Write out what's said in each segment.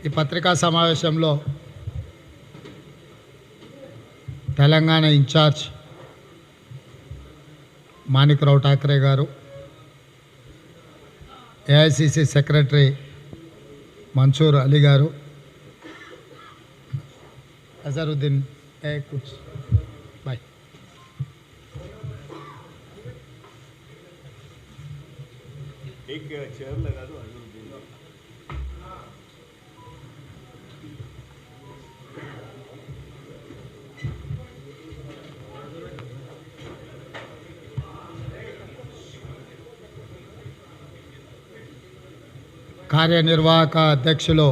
ఈ పత్రికా సమావేశంలో తెలంగాణ ఇన్ఛార్జ్ మాణిక్రావు ఠాకరే గారు, ఏఐసిసి సెక్రటరీ మన్సూర్ అలీ గారు, అజరుద్దీన్ కుచ్ బాయ్, కార్యనిర్వాహక అధ్యక్షులు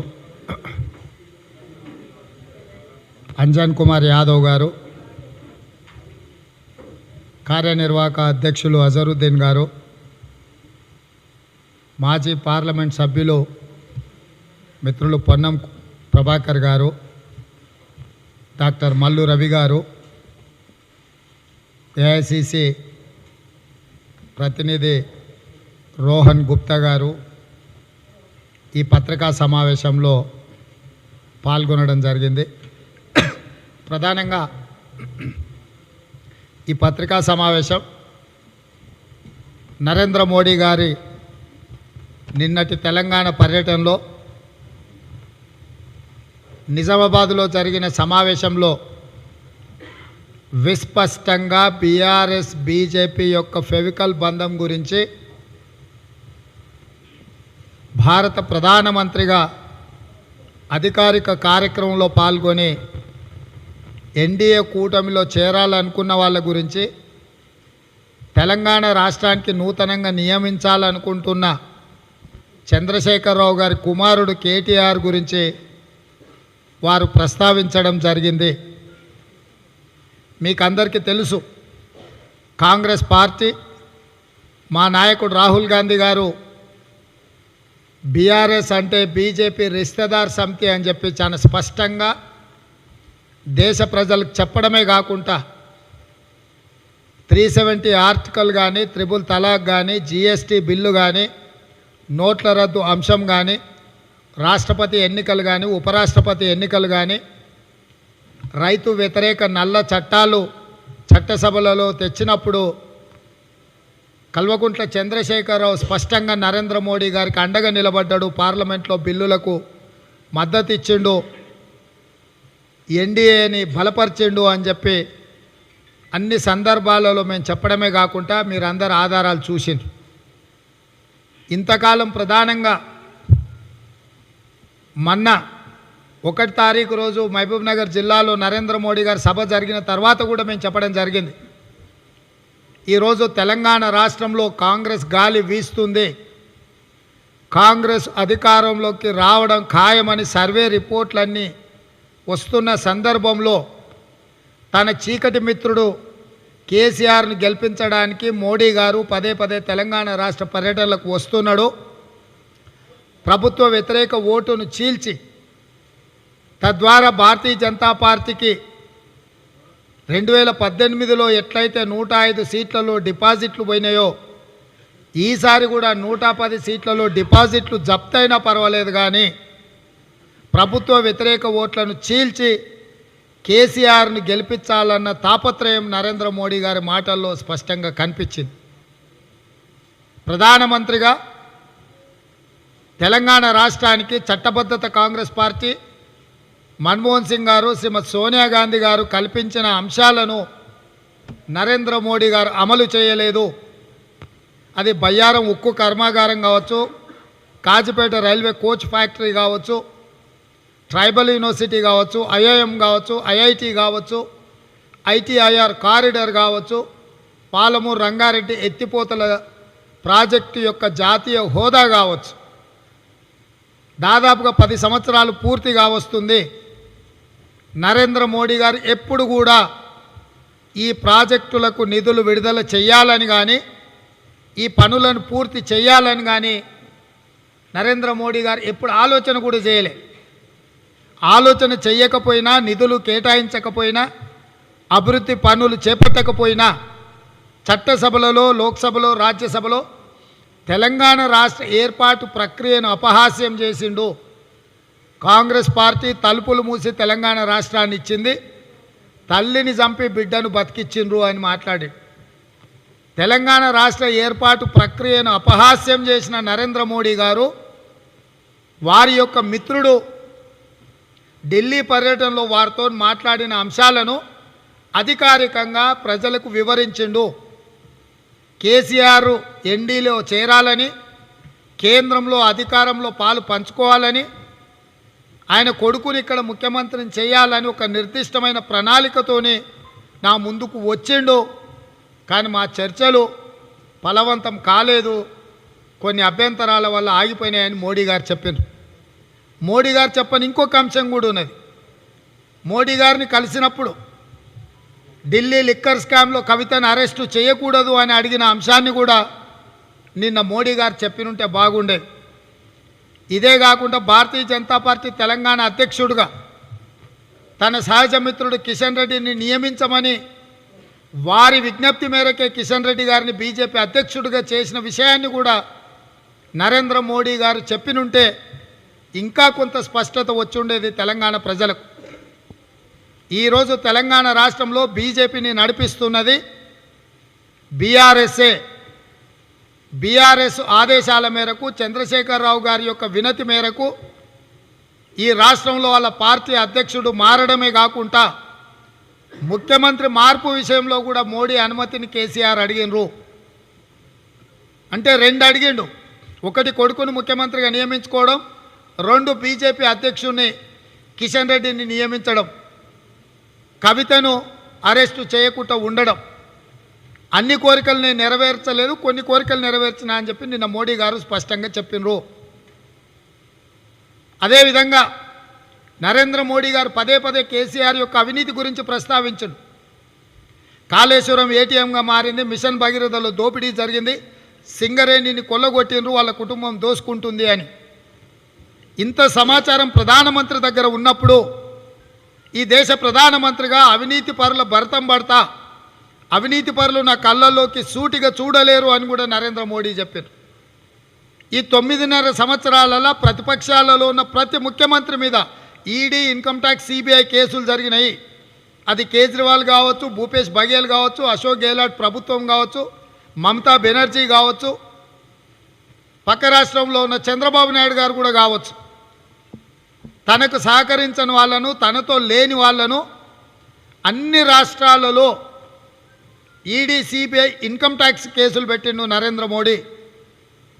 అంజన్ కుమార్ యాదవ్ గారు, కార్యనిర్వాహక అధ్యక్షులు అజరుద్దీన్ గారు, మాజీ పార్లమెంట్ సభ్యులు మిత్రులు పొన్నం ప్రభాకర్ గారు, డాక్టర్ మల్లు రవి గారు, ఏఐసిసి ప్రతినిధి రోహన్ గుప్తా గారు ఈ పత్రికా సమావేశంలో పాల్గొనడం జరిగింది. ప్రధానంగా ఈ పత్రికా సమావేశం నరేంద్ర మోడీ గారి నిన్నటి తెలంగాణ పర్యటనలో నిజామాబాద్లో జరిగిన సమావేశంలో విస్పష్టంగా బీఆర్ఎస్ బీజేపీ యొక్క ఫెవికల్ బంధం గురించి భారత ప్రధానమంత్రిగా అధికారిక కార్యక్రమంలో పాల్గొని ఎన్డీఏ కూటమిలో చేరాలనుకున్న వాళ్ళ గురించి, తెలంగాణ రాష్ట్రానికి నూతనంగా నియమించాలనుకుంటున్న చంద్రశేఖరరావు గారి కుమారుడు కేటీఆర్ గురించి వారు ప్రస్తావించడం జరిగింది. మీకు అందరికీ తెలుసు, కాంగ్రెస్ పార్టీ మా నాయకుడు రాహుల్ గాంధీ గారు బీఆర్ఎస్ అంటే బీజేపీ రిశ్తేదార్ సమితి అని చెప్పి చాలా స్పష్టంగా దేశ ప్రజలకు చెప్పడమే కాకుండా 370 ఆర్టికల్ కానీ, త్రిబుల్ తలాక్ కానీ, జీఎస్టీ బిల్లు కానీ, నోట్ల రద్దు అంశం కానీ, రాష్ట్రపతి ఎన్నికలు కానీ, ఉపరాష్ట్రపతి ఎన్నికలు కానీ, రైతు వ్యతిరేక నల్ల చట్టాలు చట్టసభలలో తెచ్చినప్పుడు కల్వకుంట్ల చంద్రశేఖరరావు స్పష్టంగా నరేంద్ర మోడీ గారికి అండగా నిలబడ్డాడు, పార్లమెంట్లో బిల్లులకు మద్దతు ఇచ్చిండు, ఎన్డీఏని బలపరిచిండు అని చెప్పి అన్ని సందర్భాలలో మేము చెప్పడమే కాకుండా మీరందరూ ఆధారాలు చూసిండ్రు. ఇంతకాలం ప్రధానంగా మొన్న 1 తారీఖు రోజు మహబూబ్ నగర్ జిల్లాలో నరేంద్ర మోడీ గారి సభ జరిగిన తర్వాత కూడా మేము చెప్పడం జరిగింది. ఈరోజు తెలంగాణ రాష్ట్రంలో కాంగ్రెస్ గాలి వీస్తుంది, కాంగ్రెస్ అధికారంలోకి రావడం ఖాయమని సర్వే రిపోర్ట్లన్నీ వస్తున్న సందర్భంలో తన చీకటి మిత్రుడు కేసీఆర్ను గెలిపించడానికి మోడీ గారు పదే పదే తెలంగాణ రాష్ట్ర పర్యటనలకు వస్తున్నాడు. ప్రభుత్వ వ్యతిరేక ఓటును చీల్చి తద్వారా భారతీయ జనతా పార్టీకి 2018లో ఎట్లయితే 105 సీట్లలో డిపాజిట్లు పోయినాయో ఈసారి కూడా 110 సీట్లలో డిపాజిట్లు జప్తైనా పర్వాలేదు, కానీ ప్రభుత్వ వ్యతిరేక ఓట్లను చీల్చి కేసీఆర్ను గెలిపించాలన్న తాపత్రయం నరేంద్ర మోడీ గారి మాటల్లో స్పష్టంగా కనిపించింది. ప్రధానమంత్రిగా తెలంగాణ రాష్ట్రానికి చట్టబద్ధత కాంగ్రెస్ పార్టీ, మన్మోహన్ సింగ్ గారు, శ్రీమతి సోనియా గాంధీ గారు కల్పించిన అంశాలను నరేంద్ర మోడీ గారు అమలు చేయలేదు. అది బయ్యారం ఉక్కు కర్మాగారం కావచ్చు, కాజిపేట రైల్వే కోచ్ ఫ్యాక్టరీ కావచ్చు, ట్రైబల్ యూనివర్సిటీ కావచ్చు, ఐఐఎం కావచ్చు, ఐఐటి కావచ్చు, ఐటీఐఆర్ కారిడార్ కావచ్చు, పాలమూరు రంగారెడ్డి ఎత్తిపోతల ప్రాజెక్టు యొక్క జాతీయ హోదా కావచ్చు. దాదాపుగా 10 సంవత్సరాలు పూర్తిగా వస్తుంది. నరేంద్ర మోడీ గారు ఎప్పుడు కూడా ఈ ప్రాజెక్టులకు నిధులు విడుదల చేయాలని కానీ, ఈ పనులను పూర్తి చేయాలని కానీ నరేంద్ర మోడీ గారు ఎప్పుడు ఆలోచన కూడా చేయలే. ఆలోచన చేయకపోయినా, నిధులు కేటాయించకపోయినా, అభివృద్ధి పనులు చేపట్టకపోయినా చట్టసభలలో, లోక్సభలో, రాజ్యసభలో తెలంగాణ రాష్ట్ర ఏర్పాటు ప్రక్రియను అపహాస్యం చేసిండు. కాంగ్రెస్ పార్టీ తలుపులు మూసి తెలంగాణ రాష్ట్రాన్ని ఇచ్చింది, తల్లిని చంపి బిడ్డను బతికిచ్చిండ్రు అని మాట్లాడాడు. తెలంగాణ రాష్ట్ర ఏర్పాటు ప్రక్రియను అపహాస్యం చేసిన నరేంద్ర మోడీ గారు వారి యొక్క మిత్రుడు ఢిల్లీ పర్యటనలో వారితో మాట్లాడిన అంశాలను అధికారికంగా ప్రజలకు వివరించిండు. కేసీఆర్ ఎన్డీలో చేరాలని, కేంద్రంలో అధికారంలో పాలు పంచుకోవాలని, ఆయన కొడుకుని ఇక్కడ ముఖ్యమంత్రిని చేయాలని ఒక నిర్దిష్టమైన ప్రణాళికతోనే నా ముందుకు వచ్చిండు. కానీ మా చర్చలు ఫలవంతం కాలేదు, కొన్ని అభ్యంతరాల వల్ల ఆగిపోయినాయని మోడీ గారు చెప్పారు. మోడీ గారు చెప్పని ఇంకొక అంశం కూడా ఉన్నది. మోడీ గారిని కలిసినప్పుడు ఢిల్లీ లిక్కర్ స్కామ్లో కవితను అరెస్టు చేయకూడదు అని అడిగిన అంశాన్ని కూడా నిన్న మోడీ గారు చెప్పినుంటే బాగుండేది. ఇదే కాకుండా భారతీయ జనతా పార్టీ తెలంగాణ అధ్యక్షుడిగా తన సహజ మిత్రుడు కిషన్ రెడ్డిని నియమించమని వారి విజ్ఞప్తి మేరకే కిషన్ రెడ్డి గారిని బీజేపీ అధ్యక్షుడిగా చేసిన విషయాన్ని కూడా నరేంద్ర మోడీ గారు చెప్పినుంటే ఇంకా కొంత స్పష్టత వచ్చి ఉండేది తెలంగాణ ప్రజలకు. ఈరోజు తెలంగాణ రాష్ట్రంలో బీజేపీని నడిపిస్తున్నది బీఆర్ఎస్ఏ. బీఆర్ఎస్ ఆదేశాల మేరకు, చంద్రశేఖరరావు గారి యొక్క వినతి మేరకు ఈ రాష్ట్రంలో వాళ్ళ పార్టీ అధ్యక్షుడు మారడమే కాకుండా ముఖ్యమంత్రి మార్పు విషయంలో కూడా మోడీ అనుమతిని కేసీఆర్ అడిగినరు. అంటే రెండు అడిగిండు. ఒకటి కొడుకును ముఖ్యమంత్రిగా నియమించుకోవడం, రెండు బీజేపీ అధ్యక్షుడిని కిషన్ రెడ్డిని నియమించడం, కవితను అరెస్టు చేయకుండా ఉండడం. అన్ని కోరికల్ని నెరవేర్చలేదు, కొన్ని కోరికలు నెరవేర్చినా అని చెప్పి నిన్న మోడీ గారు స్పష్టంగా చెప్పినరు. అదేవిధంగా నరేంద్ర మోడీ గారు పదే పదే కేసీఆర్ యొక్క అవినీతి గురించి ప్రస్తావించడు. కాళేశ్వరం ఏటీఎంగా మారింది, మిషన్ భగీరథలో దోపిడీ జరిగింది, సింగరేణిని కొల్లగొట్టినరు, వాళ్ళ కుటుంబం దోసుకుంటుంది అని. ఇంత సమాచారం ప్రధానమంత్రి దగ్గర ఉన్నప్పుడు ఈ దేశ ప్రధానమంత్రిగా అవినీతి పరుల భరతం పడతా, అవినీతి పరులు నా కళ్ళల్లోకి సూటిగా చూడలేరు అని కూడా నరేంద్ర మోడీ చెప్పారు. ఈ 9.5 సంవత్సరాలలో ప్రతిపక్షాలలో ఉన్న ప్రతి ముఖ్యమంత్రి మీద ఈడీ, ఇన్కమ్ ట్యాక్స్, సిబిఐ కేసులు జరిగినాయి. అది కేజ్రీవాల్ కావచ్చు, భూపేష్ బఘేల్ కావచ్చు, అశోక్ గెహ్లాట్ ప్రభుత్వం కావచ్చు, మమతా బెనర్జీ కావచ్చు, పక్క రాష్ట్రంలో ఉన్న చంద్రబాబు నాయుడు గారు కూడా కావచ్చు. తనకు సహకరించని వాళ్ళను, తనతో లేని వాళ్ళను అన్ని రాష్ట్రాలలో ఈడీ, సిబిఐ, ఇన్కమ్ ట్యాక్స్ కేసులు పెట్టిండు నరేంద్ర మోడీ.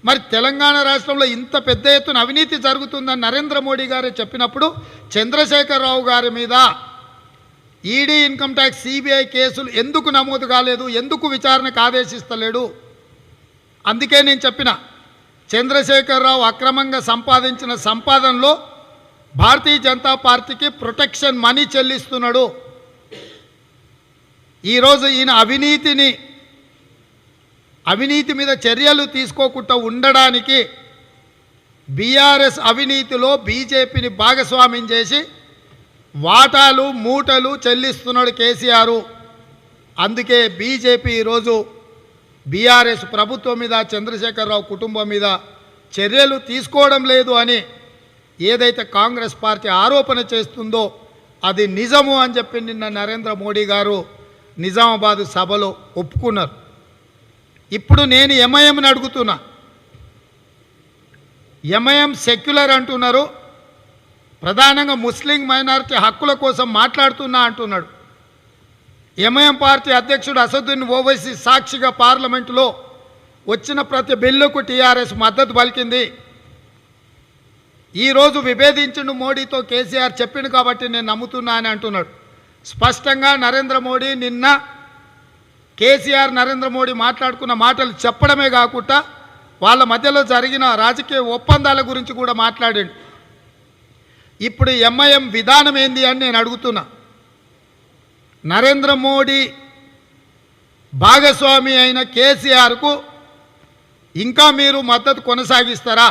మరి తెలంగాణ రాష్ట్రంలో ఇంత పెద్ద ఎత్తున అవినీతి జరుగుతుందని నరేంద్ర మోడీ గారే చెప్పినప్పుడు చంద్రశేఖరరావు గారి మీద ఈడీ, ఇన్కమ్ ట్యాక్స్, సిబిఐ కేసులు ఎందుకు నమోదు కాలేదు, ఎందుకు విచారణకు ఆదేశిస్తలేడు? అందుకే నేను చెప్పిన, చంద్రశేఖరరావు అక్రమంగా సంపాదించిన సంపాదనలో భారతీయ జనతా పార్టీకి ప్రొటెక్షన్ మనీ చెల్లిస్తున్నాడు. ఈరోజు ఈయన అవినీతి మీద చర్యలు తీసుకోకుండా ఉండడానికి బీఆర్ఎస్ అవినీతిలో బీజేపీని భాగస్వామ్యం చేసి వాటాలు మూటలు చెల్లిస్తున్నాడు కేసీఆర్. అందుకే బీజేపీ ఈరోజు బీఆర్ఎస్ ప్రభుత్వం మీద, చంద్రశేఖరరావు కుటుంబం మీద చర్యలు తీసుకోవడం లేదు అని ఏదైతే కాంగ్రెస్ పార్టీ ఆరోపణ చేస్తుందో అది నిజము అని చెప్పి నిన్న నరేంద్ర మోడీ గారు నిజామాబాద్ సభలో ఒప్పుకున్నారు. ఇప్పుడు నేను ఎంఐఎంని అడుగుతున్నా. ఎంఐఎం సెక్యులర్ అంటున్నారు, ప్రధానంగా ముస్లిం మైనారిటీ హక్కుల కోసం మాట్లాడుతున్నా అంటున్నాడు. ఎంఐఎం పార్టీ అధ్యక్షుడు అసదుద్దీన్ ఓవైసీ సాక్షిగా పార్లమెంటులో వచ్చిన ప్రతి బిల్లుకు టీఆర్ఎస్ మద్దతు పలికింది. ఈరోజు విభేదించిండు మోడీతో కేసీఆర్ చెప్పిండు కాబట్టి నేను నమ్ముతున్నా అని అంటున్నాడు. స్పష్టంగా నరేంద్ర మోడీ నిన్న కేసీఆర్ నరేంద్ర మోడీ మాట్లాడుకున్న మాటలు చెప్పడమే కాకుండా వాళ్ళ మధ్యలో జరిగిన రాజకీయ ఒప్పందాల గురించి కూడా మాట్లాడాడు. ఇప్పుడు ఎంఐఎం విధానం ఏంది అని నేను అడుగుతున్నా. నరేంద్ర మోడీ భాగస్వామి అయిన కేసీఆర్కు ఇంకా మీరు మద్దతు కొనసాగిస్తారా?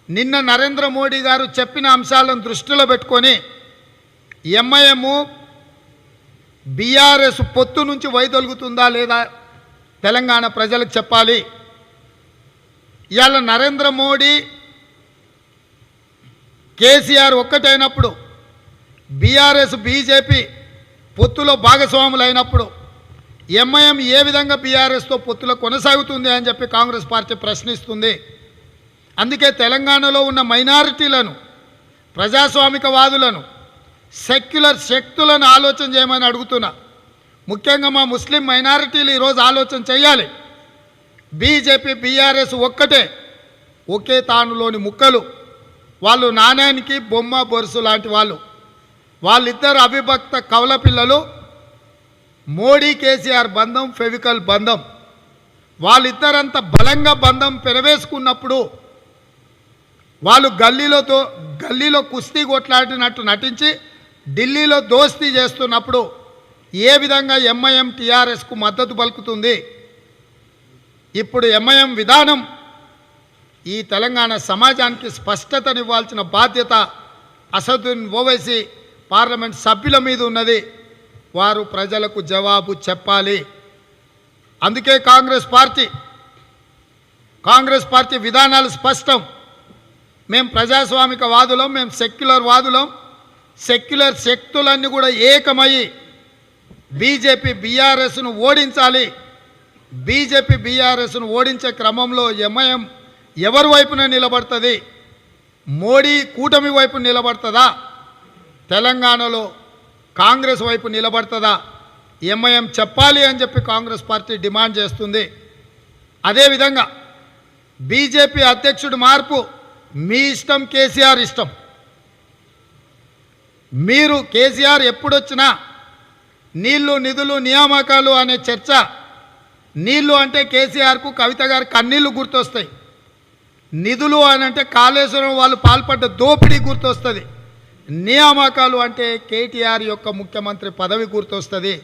నిన్న నరేంద్ర మోడీ గారు చెప్పిన అంశాలను దృష్టిలో పెట్టుకొని ఎంఐఎం బీఆర్ఎస్ పొత్తు నుంచి వైదొలుగుతుందా లేదా తెలంగాణ ప్రజలకు చెప్పాలి. ఇవాళ నరేంద్ర మోడీ కేసీఆర్ ఒక్కటైనప్పుడు, బీఆర్ఎస్ బీజేపీ పొత్తులో భాగస్వాములైనప్పుడు ఎంఐఎం ఏ విధంగా బీఆర్ఎస్తో పొత్తులో కొనసాగుతుంది అని చెప్పి కాంగ్రెస్ పార్టీ ప్రశ్నిస్తుంది. అందుకే తెలంగాణలో ఉన్న మైనారిటీలను, ప్రజాస్వామికవాదులను, సెక్యులర్ శక్తులను ఆలోచన చేయమని అడుగుతున్నా. ముఖ్యంగా మా ముస్లిం మైనారిటీలు ఈరోజు ఆలోచన చేయాలి. బీజేపీ బీఆర్ఎస్ ఒక్కటే, ఒకే తానులోని ముక్కలు. వాళ్ళు నాణ్యానికి బొమ్మ బొరుసు లాంటి వాళ్ళు. వాళ్ళిద్దరు అవిభక్త కవల పిల్లలు. మోడీ కేసీఆర్ బంధం ఫెవికల్ బంధం. వాళ్ళిద్దరంత బలంగా బంధం పెరవేసుకున్నప్పుడు వాళ్ళు గల్లీలో కుస్తీ కొట్లాడినట్టు నటించి ఢిల్లీలో దోస్తీ చేస్తున్నప్పుడు ఏ విధంగా ఎంఐఎం టీఆర్ఎస్కు మద్దతు పలుకుతుంది? ఇప్పుడు ఎంఐఎం విధానం ఈ తెలంగాణ సమాజానికి స్పష్టతనివ్వాల్సిన బాధ్యత అసదుద్దీన్ ఓవైసీ పార్లమెంట్ సభ్యుల మీద ఉన్నది. వారు ప్రజలకు జవాబు చెప్పాలి. అందుకే కాంగ్రెస్ పార్టీ విధానాలు స్పష్టం. మేము ప్రజాస్వామిక వాదులం, మేము సెక్యులర్ వాదులం. సెక్యులర్ శక్తులన్నీ కూడా ఏకమయ్యి బీజేపీ బీఆర్ఎస్ను ఓడించాలి. బీజేపీ బీఆర్ఎస్ను ఓడించే క్రమంలో ఎంఐఎం ఎవరి వైపున నిలబడుతుంది? మోడీ కూటమి వైపు నిలబడుతుందా? తెలంగాణలో కాంగ్రెస్ వైపు నిలబడుతుందా? ఎంఐఎం చెప్పాలి అని చెప్పి కాంగ్రెస్ పార్టీ డిమాండ్ చేస్తుంది. అదేవిధంగా బీజేపీ అధ్యక్షుడి మార్పు మీ ఇష్టం, కేసీఆర్ ఇష్టం. మీరు కేసీఆర్ ఎప్పుడొచ్చినా నీళ్లు నిధులు నియామకాలు అనే చర్చ. నీళ్లు అంటే కేసీఆర్కు కవిత గారి కన్నీళ్లు గుర్తొస్తాయి. నిధులు అని అంటే కాళేశ్వరం వాళ్ళు పాల్పడ్డ దోపిడీ గుర్తొస్తుంది. నియామకాలు అంటే కేటీఆర్ యొక్క ముఖ్యమంత్రి పదవి గుర్తొస్తుంది.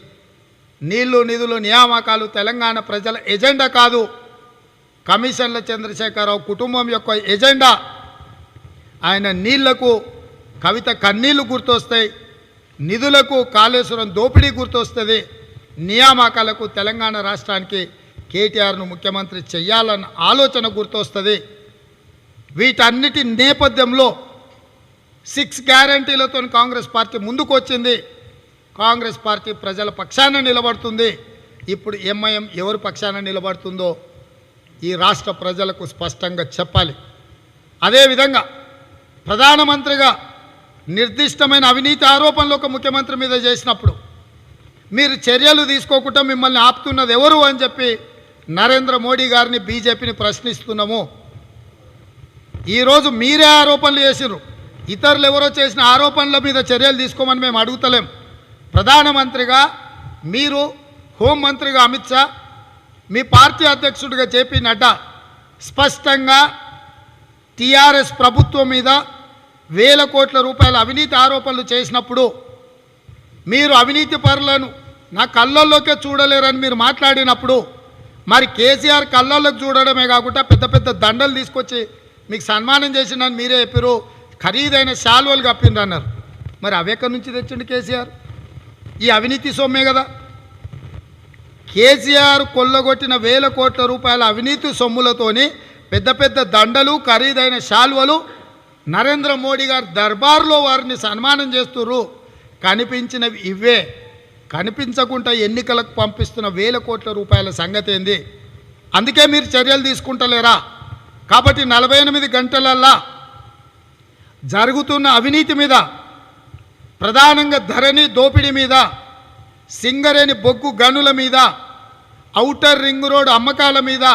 నీళ్లు నిధులు నియామకాలు తెలంగాణ ప్రజల ఎజెండా కాదు, కమిషన్ల చంద్రశేఖరరావు కుటుంబం యొక్క ఎజెండా. ఆయన నీళ్లకు కవిత కన్నీళ్లు గుర్తొస్తాయి, నిధులకు కాళేశ్వరం దోపిడీ గుర్తొస్తుంది, నియామకాలకు తెలంగాణ రాష్ట్రానికి కేటీఆర్ను ముఖ్యమంత్రి చెయ్యాలన్న ఆలోచన గుర్తొస్తుంది. వీటన్నిటి నేపథ్యంలో 6 గ్యారంటీలతో కాంగ్రెస్ పార్టీ ముందుకు వచ్చింది. కాంగ్రెస్ పార్టీ ప్రజల పక్షాన నిలబడుతుంది. ఇప్పుడు ఎంఐఎం ఎవరి పక్షాన నిలబడుతుందో ఈ రాష్ట్ర ప్రజలకు స్పష్టంగా చెప్పాలి. అదేవిధంగా ప్రధానమంత్రిగా నిర్దిష్టమైన అవినీతి ఆరోపణలు ఒక ముఖ్యమంత్రి మీద చేసినప్పుడు మీరు చర్యలు తీసుకోకుండా మిమ్మల్ని ఆపుతున్నది ఎవరు అని చెప్పి నరేంద్ర మోడీ గారిని బీజేపీని ప్రశ్నిస్తున్నాము. ఈరోజు మీరే ఆరోపణలు చేసిర్రు. ఇతరులు ఎవరో చేసిన ఆరోపణల మీద చర్యలు తీసుకోమని మేము అడుగుతలేం. ప్రధానమంత్రిగా మీరు, హోంమంత్రిగా అమిత్ షా, మీ పార్టీ అధ్యక్షుడిగా జేపీ నడ్డా స్పష్టంగా టీఆర్ఎస్ ప్రభుత్వం మీద వేల కోట్ల రూపాయల అవినీతి ఆరోపణలు చేసినప్పుడు మీరు అవినీతి పరులను నా కళ్ళల్లోకే చూడలేరని మీరు మాట్లాడినప్పుడు మరి కేసీఆర్ కళ్ళల్లోకి చూడడమే కాకుండా పెద్ద పెద్ద దండలు తీసుకొచ్చి మీకు సన్మానం చేసిందని మీరే చెప్పారు. ఖరీదైన శాల్వలు కప్పిండ్రు అన్నారు. మరి అవి ఎక్కడి నుంచి తెచ్చిండు కేసీఆర్? ఈ అవినీతి సొమ్మే కదా. కేసీఆర్ కొల్లగొట్టిన వేల కోట్ల రూపాయల అవినీతి సొమ్ములతోని పెద్ద పెద్ద దండలు, ఖరీదైన శాల్వలు నరేంద్ర మోడీ గారు దర్బార్లో వారిని సన్మానం చేస్తుర్రు. కనిపించినవి ఇవే. కనిపించకుండా ఎన్నికలకు పంపిస్తున్న వేల కోట్ల రూపాయల సంగతి ఏంది? అందుకే మీరు చర్యలు తీసుకుంటలేరా? కాబట్టి 48 గంటలల్లా జరుగుతున్న అవినీతి మీద, ప్రధానంగా ధరణి దోపిడీ మీద, సింగరేణి బొగ్గు గనుల మీద, ఔటర్ రింగ్ రోడ్ అమ్మకాల మీద,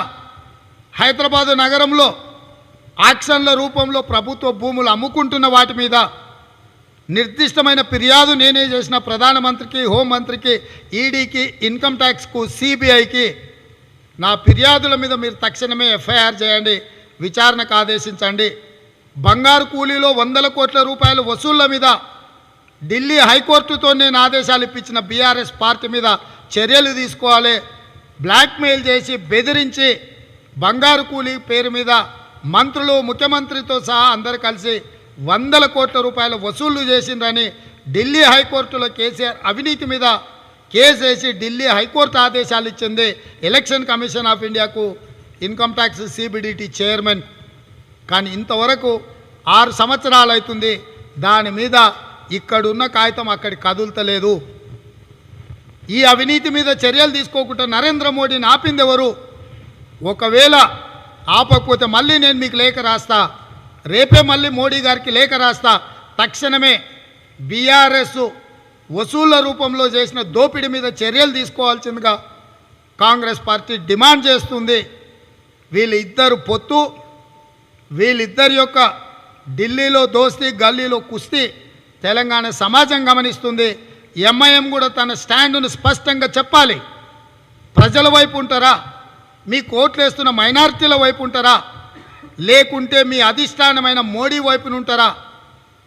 హైదరాబాదు నగరంలో ఆక్షన్ల రూపంలో ప్రభుత్వ భూములు అమ్ముకుంటున్న వాటి మీద నిర్దిష్టమైన ఫిర్యాదు నేనే చేసిన ప్రధానమంత్రికి, హోంమంత్రికి, ఈడీకి, ఇన్కమ్ ట్యాక్స్కు, సిబిఐకి నా ఫిర్యాదుల మీద మీరు తక్షణమే ఎఫ్ఐఆర్ చేయండి, విచారణకు ఆదేశించండి. బంగారు కూలీలో 100 కోట్ల రూపాయల వసూళ్ల మీద ఢిల్లీ హైకోర్టుతో నేను ఆదేశాలు ఇప్పించిన బీఆర్ఎస్ పార్టీ మీద చర్యలు తీసుకోవాలి. బ్లాక్మెయిల్ చేసి బెదిరించి బంగారు కూలీ పేరు మీద మంత్రులు, ముఖ్యమంత్రితో సహా అందరు కలిసి 100 కోట్ల రూపాయల వసూళ్లు చేసిండ్రని ఢిల్లీ హైకోర్టులో కేసీఆర్ అవినీతి మీద కేసు వేసి ఢిల్లీ హైకోర్టు ఆదేశాలు ఇచ్చింది. ఎలక్షన్ కమిషన్ ఆఫ్ ఇండియాకు, ఇన్కమ్ ట్యాక్స్, సిబిడిటీ చైర్మన్. కానీ ఇంతవరకు 6 సంవత్సరాలు అవుతుంది. దాని మీద ఇక్కడున్న కాగితం అక్కడికి కదులుతలేదు. ఈ అవినీతి మీద చర్యలు తీసుకోకుండా నరేంద్ర మోడీని ఆపింది ఎవరు? ఒకవేళ ఆపకపోతే మళ్ళీ నేను మీకు లేఖ రాస్తా, రేపే మళ్ళీ మోడీ గారికి లేఖ రాస్తా. తక్షణమే బీఆర్ఎస్ వసూళ్ల రూపంలో చేసిన దోపిడీ మీద చర్యలు తీసుకోవాల్సిందిగా కాంగ్రెస్ పార్టీ డిమాండ్ చేస్తుంది. వీళ్ళిద్దరు పొత్తు, వీళ్ళిద్దరి యొక్క ఢిల్లీలో దోస్తీ, గల్లీలో కుస్తీ తెలంగాణ సమాజం గమనిస్తుంది. ఎంఐఎం కూడా తన స్టాండును స్పష్టంగా చెప్పాలి. ప్రజల వైపు ఉంటారా, మీ కోట్లేస్తున్న మైనారిటీల వైపు ఉంటారా, లేకుంటే మీ అధిష్టానమైన మోడీ వైపున ఉంటారా?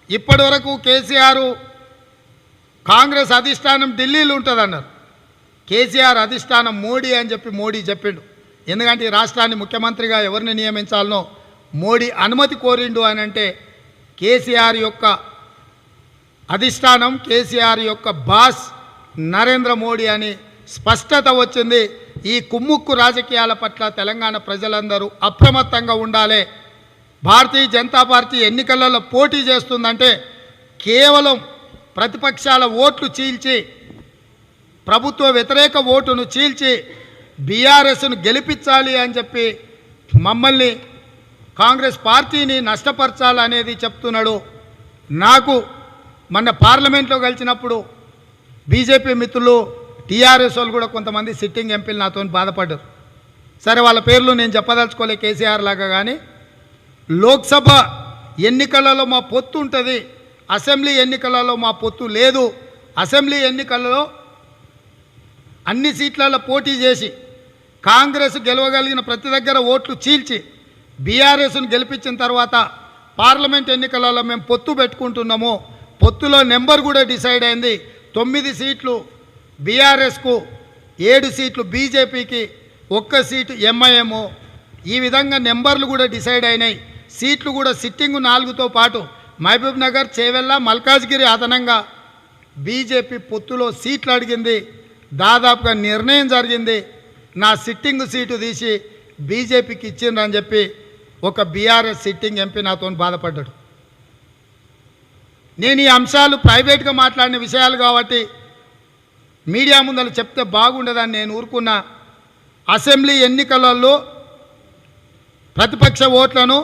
ఇప్పటి వరకు కేసీఆర్ కాంగ్రెస్ అధిష్టానం ఢిల్లీలో ఉంటుందన్నారు. కేసీఆర్ అధిష్టానం మోడీ అని చెప్పి మోడీ చెప్పిండు. ఎందుకంటే ఈ రాష్ట్రాన్ని ముఖ్యమంత్రిగా ఎవరిని నియమించాలనో మోడీ అనుమతి కోరిండు అని అంటే కేసీఆర్ యొక్క అధిష్టానం, కేసీఆర్ యొక్క బాస్ నరేంద్ర మోడీ అని స్పష్టత వచ్చింది. ఈ కుమ్ముక్కు రాజకీయాల పట్ల తెలంగాణ ప్రజలందరూ అప్రమత్తంగా ఉండాలి. భారతీయ జనతా పార్టీ ఎన్నికలలో పోటీ చేస్తుందంటే కేవలం ప్రతిపక్షాల ఓట్లు చీల్చి, ప్రభుత్వ వ్యతిరేక ఓటును చీల్చి బీఆర్ఎస్ను గెలిపించాలి అని చెప్పి మమ్మల్ని కాంగ్రెస్ పార్టీని నష్టపరచాలనేది చెప్తున్నాడు. నాకు మొన్న పార్లమెంట్లో కలిసినప్పుడు బీజేపీ మిత్రులు, టీఆర్ఎస్ వాళ్ళు కూడా కొంతమంది సిట్టింగ్ ఎంపీలు నాతో బాధపడ్డారు. సరే, వాళ్ళ పేర్లు నేను చెప్పదలుచుకోలే కేసీఆర్ లాగా. కానీ లోక్సభ ఎన్నికలలో మా పొత్తు ఉంటుంది, అసెంబ్లీ ఎన్నికలలో మా పొత్తు లేదు. అసెంబ్లీ ఎన్నికలలో అన్ని సీట్లలో పోటీ చేసి కాంగ్రెస్ గెలవగలిగిన ప్రతి దగ్గర ఓట్లు చీల్చి బీఆర్ఎస్ను గెలిపించిన తర్వాత పార్లమెంట్ ఎన్నికలలో మేము పొత్తు పెట్టుకుంటున్నాము. పొత్తులో నెంబర్ కూడా డిసైడ్ అయింది. 9 సీట్లు బీఆర్ఎస్కు, 7 సీట్లు బీజేపీకి, 1 సీటు ఎంఐఎం. ఈ విధంగా నెంబర్లు కూడా డిసైడ్ అయినాయి. సీట్లు కూడా సిట్టింగు 4తో పాటు మహబూబ్ నగర్, చేవెళ్ళ, మల్కాజ్గిరి అదనంగా బీజేపీ పొత్తులో సీట్లు అడిగింది. దాదాపుగా నిర్ణయం జరిగింది. నా సిట్టింగ్ సీటు తీసి బీజేపీకి ఇచ్చిండ్రని చెప్పి ఒక బీఆర్ఎస్ సిట్టింగ్ ఎంపీ నాతో బాధపడ్డాడు. నేను ఈ అంశాలు ప్రైవేట్గా మాట్లాడిన విషయాలు కాబట్టి మీడియా ముందర చెప్తే బాగుండదని నేను ఊరుకున్నా. అసెంబ్లీ ఎన్నికలలో ప్రతిపక్ష ఓట్లను,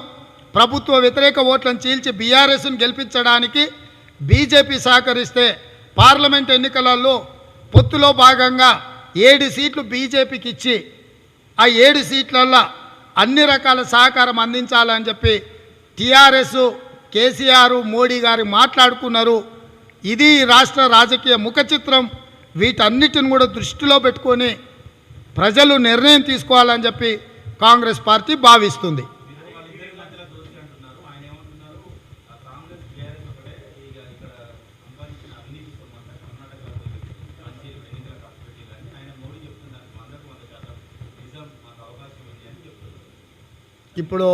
ప్రభుత్వ వ్యతిరేక ఓట్లను చీల్చి బీఆర్ఎస్ను గెలిపించడానికి బీజేపీ సహకరిస్తే, పార్లమెంట్ ఎన్నికలలో పొత్తులో భాగంగా 7 సీట్లు బీజేపీకి ఇచ్చి ఆ 7 సీట్లల్లో అన్ని రకాల సహకారం అందించాలని చెప్పి టీఆర్ఎస్, కేసీఆర్, మోడీ గారు మాట్లాడుకున్నారు. ఇది రాష్ట్ర రాజకీయ ముఖ చిత్రం. వీటన్నిటిని కూడా దృష్టిలో పెట్టుకొని ప్రజలు నిర్ణయం తీసుకోవాలని చెప్పి కాంగ్రెస్ పార్టీ భావిస్తుంది. ఇప్పుడు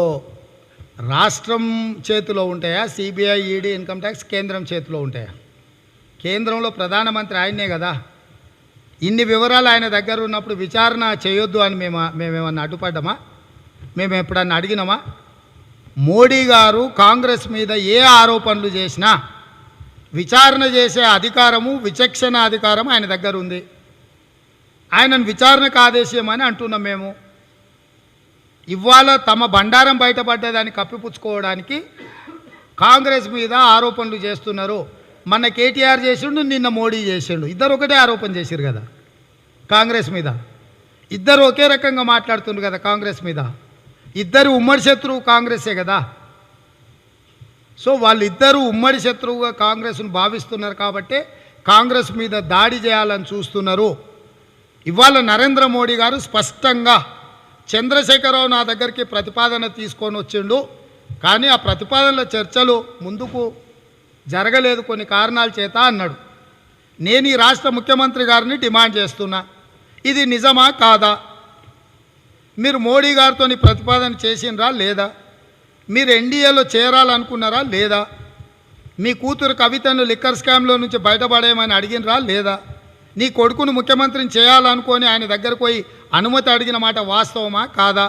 రాష్ట్రం చేతిలో ఉంటాయా, సిబిఐ, ఈడీ, ఇన్కమ్ ట్యాక్స్ కేంద్రం చేతిలో ఉంటాయా? కేంద్రంలో ప్రధానమంత్రి ఆయనే కదా. ఇన్ని వివరాలు ఆయన దగ్గర ఉన్నప్పుడు విచారణ చేయొద్దు అని మేమేమన్నా అడ్డుపడ్డామా? మేము ఎప్పుడన్నా అడిగినామా? మోడీ గారు కాంగ్రెస్ మీద ఏ ఆరోపణలు చేసినా విచారణ చేసే అధికారము, విచక్షణ అధికారం ఆయన దగ్గర ఉంది. ఆయనను విచారణకు ఆదేశమని అంటున్నాం మేము. ఇవాళ తమ బండారం బయటపడ్డదాన్ని కప్పిపుచ్చుకోవడానికి కాంగ్రెస్ మీద ఆరోపణలు చేస్తున్నారు. మన కేటీఆర్ చేసిండు, నిన్న మోడీ చేసిండు. ఇద్దరు ఒకటే ఆరోపణ చేసిరు కదా కాంగ్రెస్ మీద. ఇద్దరు ఒకే రకంగా మాట్లాడుతున్నారు కదా కాంగ్రెస్ మీద. ఇద్దరు ఉమ్మడి శత్రువు కాంగ్రెసే కదా. సో వాళ్ళిద్దరూ ఉమ్మడి శత్రువుగా కాంగ్రెస్ను భావిస్తున్నారు కాబట్టి కాంగ్రెస్ మీద దాడి చేయాలని చూస్తున్నారు. ఇవాళ నరేంద్ర మోడీ గారు స్పష్టంగా చంద్రశేఖరరావు నా దగ్గరికి ప్రతిపాదన తీసుకొని వచ్చిండు, కానీ ఆ ప్రతిపాదనల చర్చలు ముందుకు జరగలేదు కొన్ని కారణాల చేత అన్నాడు. నేను ఈ రాష్ట్ర ముఖ్యమంత్రి గారిని డిమాండ్ చేస్తున్నా, ఇది నిజమా కాదా? మీరు మోడీ గారితో ప్రతిపాదన చేసినరా లేదా? మీరు ఎన్డీఏలో చేరాలనుకున్నారా లేదా? మీ కూతురు కవితను లిక్కర్ స్కామ్లో నుంచి బయటపడేయమని అడిగినరా లేదా? నీ కొడుకును ముఖ్యమంత్రిని చేయాలనుకొని ఆయన దగ్గరకు పోయి అనుమతి అడిగిన మాట వాస్తవమా కాదా?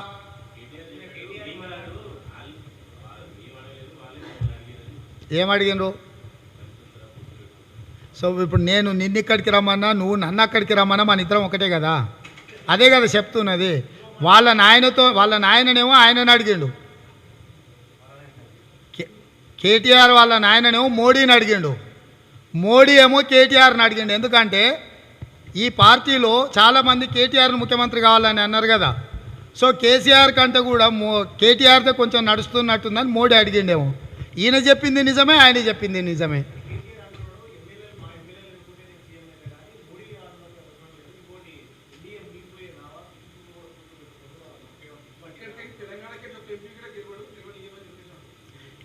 ఏం అడిగినరు? సో ఇప్పుడు నేను నిన్ను ఇక్కడికి రమ్మన్నా, నువ్వు నన్ను అక్కడికి రమ్మన్నా, మన ఇద్దరం ఒకటే కదా. అదే కదా చెప్తున్నది. వాళ్ళ నాయననేమో ఆయనని అడిగిండు, కేటీఆర్ వాళ్ళ నాయననేమో మోడీని అడిగిండు, మోడీ ఏమో కేటీఆర్ని అడిగిండు. ఎందుకంటే ఈ పార్టీలో చాలామంది కేటీఆర్ని ముఖ్యమంత్రి కావాలని అన్నారు కదా. సో కేసీఆర్ కంటే కూడా కేటీఆర్తో కొంచెం నడుస్తున్నట్టుందని మోడీ అడిగిండేమో. ఈయన చెప్పింది నిజమే, ఆయన చెప్పింది నిజమే.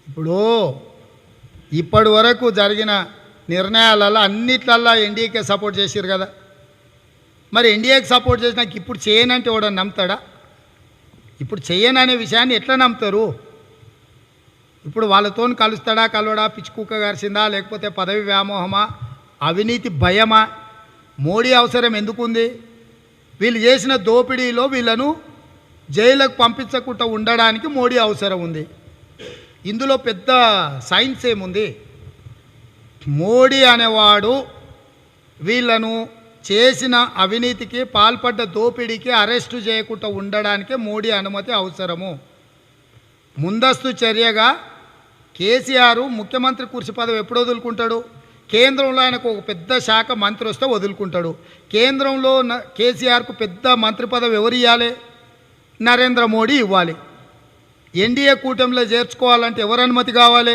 ఇప్పుడు ఇప్పటి వరకు జరిగిన నిర్ణయాలలో అన్నిట్లల్లో ఎన్డీఏకే సపోర్ట్ చేశారు కదా. మరి ఎన్డీఏకి సపోర్ట్ చేసినాక ఇప్పుడు చేయనంటే ఎవడని నమ్ముతాడా? ఇప్పుడు చేయననే విషయాన్ని ఎట్లా నమ్ముతారు? ఇప్పుడు వాళ్ళతో కలుస్తాడా, కలవడా, పిచ్చుకుక్క గారిసిందా, లేకపోతే పదవి వ్యామోహమా, అవినీతి భయమా? మోడీ అవసరం ఎందుకుంది? వీళ్ళు చేసిన దోపిడీలో వీళ్ళను జైలుకు పంపించకుండా ఉండడానికి మోడీ అవసరం ఉంది. ఇందులో పెద్ద సైన్స్ ఏముంది? మోడీ అనేవాడు వీళ్ళను చేసిన అవినీతికి, పాల్పడ్డ దోపిడీకి అరెస్టు చేయకుండా ఉండడానికే మోడీ అనుమతి అవసరము. ముందస్తు చర్యగా కేసీఆర్ ముఖ్యమంత్రి కుర్చీ పదవి ఎప్పుడు వదులుకుంటాడు? కేంద్రంలో ఆయనకు ఒక పెద్ద శాఖ మంత్రి వస్తే వదులుకుంటాడు. కేంద్రంలో కేసీఆర్కు పెద్ద మంత్రి పదవి ఎవరు ఇవ్వాలి? నరేంద్ర మోడీ ఇవ్వాలి. ఎన్డీఏ కూటమిలో చేర్చుకోవాలంటే ఎవరు అనుమతి కావాలి?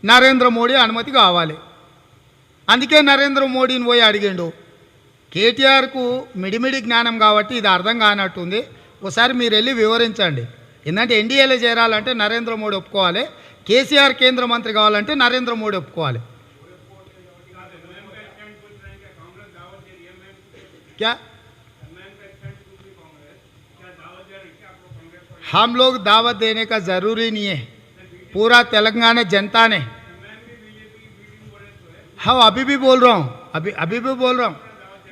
నరేంద్ర మోడీ అనుమతి కావాలి. అందుకే నరేంద్ర మోడీని పోయి అడిగిండు. కేటీఆర్కు మిడిమిడి జ్ఞానం కాబట్టి ఇది అర్థం కానట్టుంది. ఒకసారి మీరు వెళ్ళి వివరించండి. ఎందుకంటే ఎన్డీఏలో చేరాలంటే నరేంద్ర మోడీ ఒప్పుకోవాలి, కేసీఆర్ కేంద్ర మంత్రి కావాలంటే నరేంద్ర మోడీ ఒప్పుకోవాలి. क्या हम लोग दावत देने का ज़रूरी नहीं है, पूरा तेलंगाना जनता ने। हाँ अभी भी बोल रहा हूँ, अभी भी बोल रहा हूँ।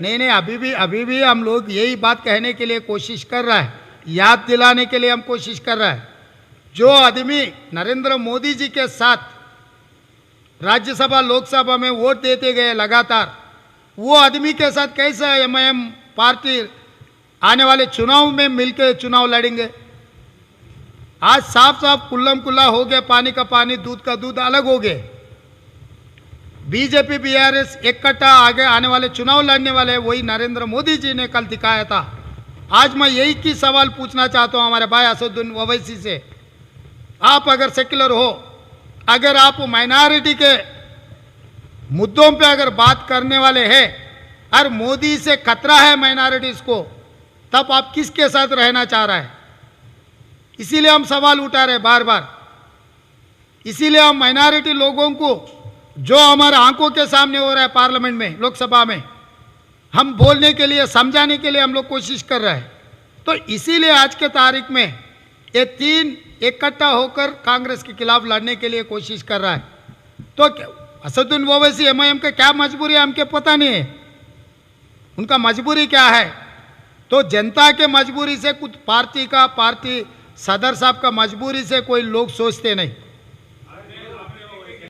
नहीं अभी भी हम लोग यही बात कहने के लिए कोशिश कर रहा है, याद दिलाने के लिए हम कोशिश कर रहा है। जो आदमी नरेंद्र मोदी जी के साथ राज्यसभा लोकसभा में वोट देते गए लगातार, वो आदमी के साथ कैसा एमआईएम पार्टी आने वाले चुनाव में मिलकर चुनाव लड़ेंगे? आज साफ साफ कुल्लम कुल्ला हो गया, पानी का पानी दूध का दूध अलग हो गए। बीजेपी बीआरएस इकट्ठा आगे आने वाले चुनाव लड़ने वाले, वही नरेंद्र मोदी जी ने कल दिखाया था। आज मैं यही की सवाल पूछना चाहता हूं हमारे भाई असदुद्दीन ओवैसी से। आप अगर सेक्युलर हो, अगर आप माइनॉरिटी के मुद्दों पे अगर बात करने वाले हैं और मोदी से खतरा है माइनॉरिटीज को, तब आप किसके साथ रहना चाह रहा है? इसीलिए हम सवाल उठा रहे बार बार। इसीलिए हम माइनॉरिटी लोगों को जो हमारे आंखों के सामने हो रहा है पार्लियामेंट में, लोकसभा में, हम बोलने के लिए, समझाने के लिए हम लोग कोशिश कर रहे हैं। तो इसीलिए आज के तारीख में ये तीन इकट्ठा होकर कांग्रेस के खिलाफ लड़ने के लिए कोशिश कर रहा है। तो असदुद्दीन ओवैसी एमआईएम का क्या मजबूरी है हमको पता नहीं है, उनका मजबूरी क्या है। तो जनता के मजबूरी से कुछ पार्टी सदर साहब का मजबूरी से कोई लोग सोचते नहीं।